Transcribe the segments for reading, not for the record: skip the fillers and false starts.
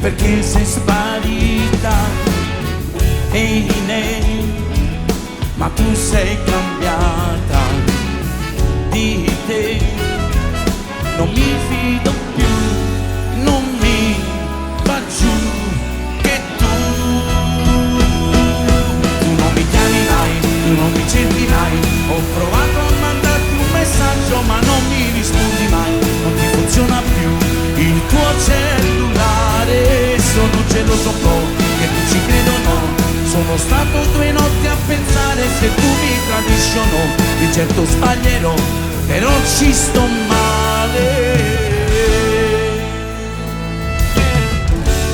perché sei sparita. Ehi, ma tu sei cambiata. Di te non mi fido più, non mi va giù che tu non mi chiami mai, tu non mi cerchi mai. Ho provato a mandarti un messaggio ma non mi rispondi mai. Non ti funziona più il tuo cellulare. Sono geloso un po' che tu ci credo o no. Sono stato 2 notti a pensare se tu mi tradisci o no. Di certo sbaglierò, però ci sto male.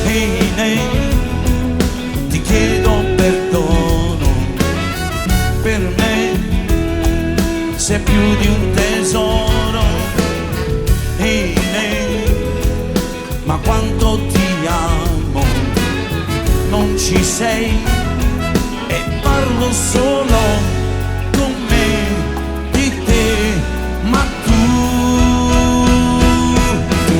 Ehi, ti chiedo perdono. Per me sei più di un tesoro. Ehi, ma quanto ti amo. Non ci sei e parlo solo con me di te, ma tu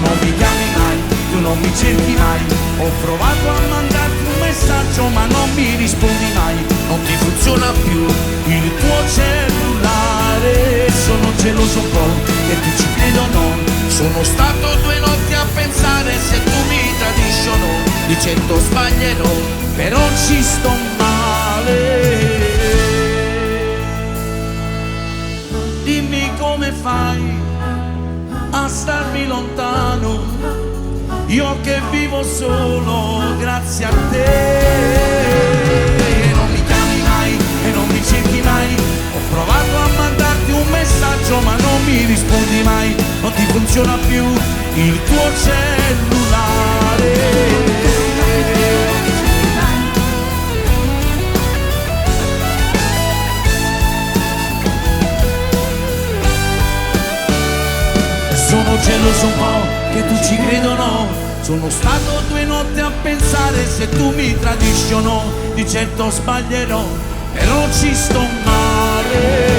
non mi chiami mai, tu non mi cerchi mai. Ho provato a mandarti un messaggio ma non mi rispondi mai. Non ti funziona più il tuo cellulare. Sono geloso un po' che tu ci credo o no. Sono stato 2 notti a pensare se tu mi tradisci o no. Di certo sbaglierò, però ci sto male. Dimmi come fai a starmi lontano, io che vivo solo grazie a te. E non mi chiami mai e non mi cerchi mai. Ho provato a mandarti un messaggio ma non mi rispondi mai. Non ti funziona più il tuo cellulare. Sono geloso un po' che tu ci credo o no. Sono stato 2 notti a pensare se tu mi tradisci o no. Di certo sbaglierò, però ci sto male.